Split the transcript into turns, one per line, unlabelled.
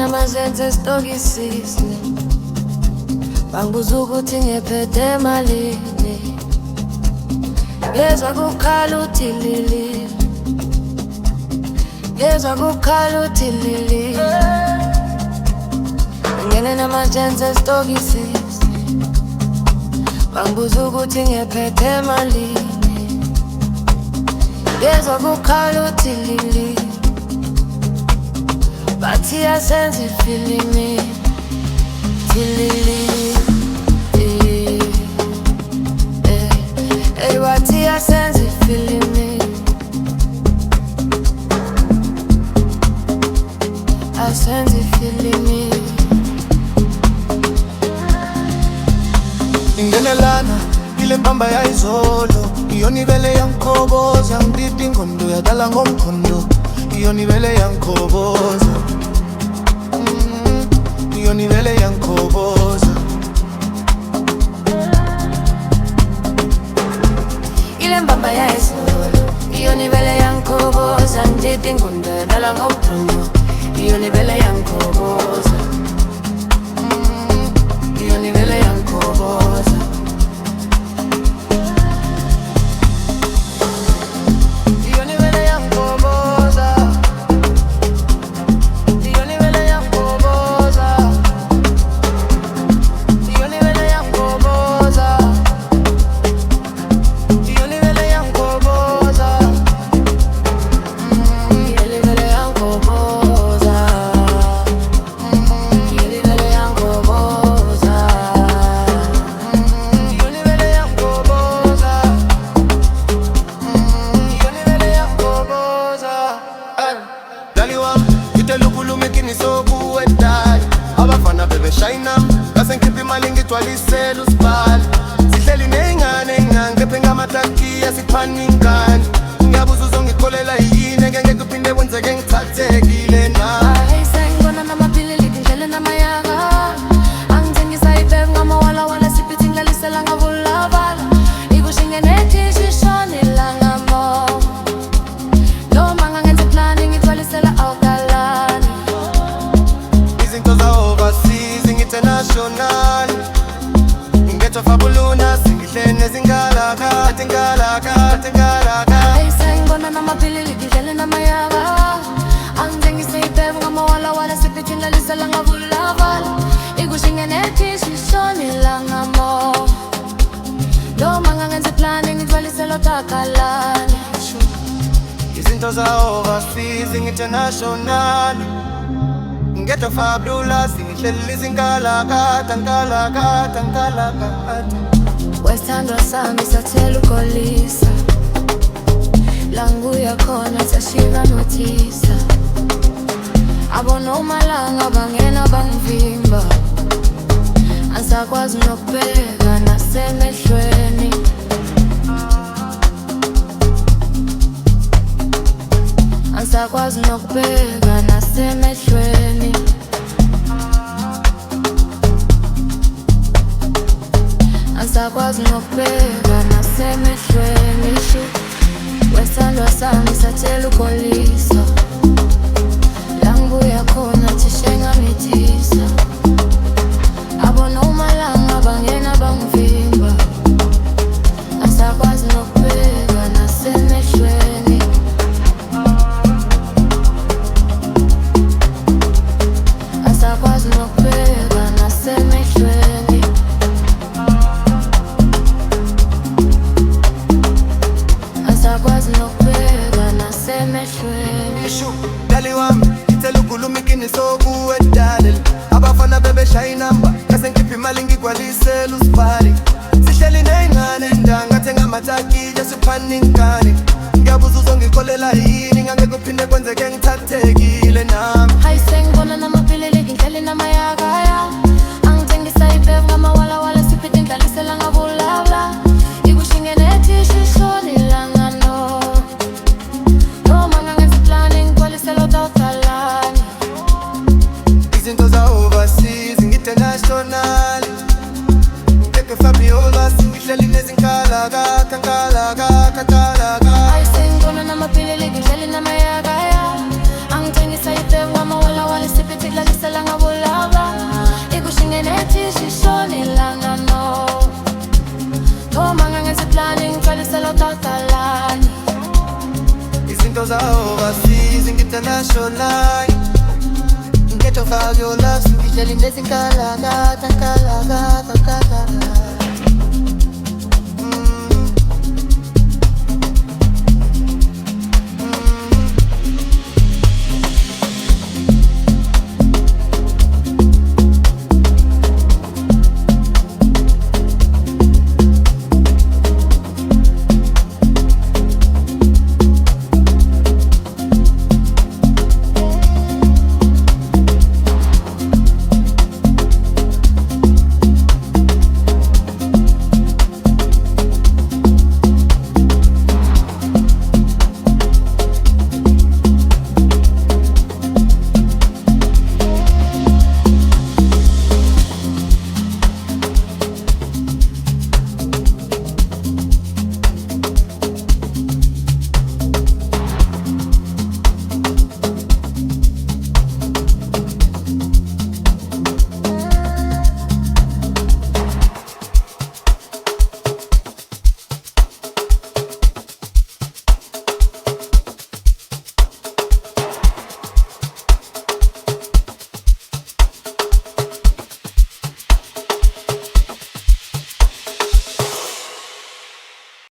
namazenze stokisisni bangibuza ukuthi ngephethe malini ngezwa kukhala uthilili ngezwa kukhala uthilili ngene namazenze stokisisni bangibuza ukuthi ngephethe malini ngezwa kukhala uthilili bathi asenze ifilimi tilili bathi asenze ifilimi asenze ifilimi
ingenelana ile mbamba ya izolo iyonibele yankhoboza ngidida ingqondo yadala ngomkhondo iyonibele yankhoboza iyonibele yankhoboza
ile mbamba ya izolo iyonibele yankhoboza ngidida ingqondo yadala ngomkhondo iyonibele yankhoboza iyonibele yankhoboza
abafana bebeshayina ngase ngikhipha imali ngigcwalisela usibhali sihleli ney'ngane ngephe ngamatakiya siphana ingane ngiyabuza uzongikholela yini ngeke kuphinde kwenzeke ngithathekile na
sengibona namaphilili ngindlele namayaka angithengisa ibhebe ngamawalawala siphithi ngilalisela ngavulavala ikushinge nethishishoni langamo noma ngangenza iplani ngithwalisela awukalani
izinto za-overseas international ngingethwa fabuluna singihlele nezingalakhathi ingalakhathi ingalakhathi
sengibona namaphilili ngindlele namayaka angithengisa ibhebe ngamawalawala siphithi ngilalisela ngavulavala ikushinge nethishishoni langamo noma ngangenza iplani ngithwalisela awukalani
izinto za-overseas international ngingethwa fabulous ngihleli izinkalakatha nkalakatha nkalakatha
wesithandwa sami sathela ukolisa languya khona sashika nothisa abona umalanga bangena bangivimba angisakwazi nokubheka nasemehlweni angisakwazi nokubheka nasemehlweni angisakwazi nokubheka nasemehlweni wesithandwa sami sathela ukolisa langibuya khona thishe ngamithisa abona umalanga bangena bangivimba angisakwazi nokubheka nasemehlweni angisakwazi nokubheka nasemehlweni angisakwazi nokubheka nasemehlweni
dali wami ngithela ukhuluma iqiniso kuwe dali abafana bebeshayinamba ngase ngikhipha imali ngigcwalisela usibhali sihleli ney'ngane ndangathenga amatakija siphana ingane ngiyabuza uzongikholela yini ngangeke kuphinde kwenzeke ngithathekile nami
sengibona namaphilili ngindlele namayakaya angithengisa ibhebe ngamawalawala siphithi ngilalisela ngavulabla ikushinge nethishishoni langano noma ngangenza iplani ngigcwalisela awukalani
izinto za-overseas international ngeke fabulous ngihleli nezinkalakatha nkalakatha nkalakatha
sengibona namaphilili ngindlele namayakaya angithengisa ibhebe ngamawalawala siphithi ngilalisela
international. Get your fire, your love, so we shall in this in Kalagata, Kalagata, Kalagata.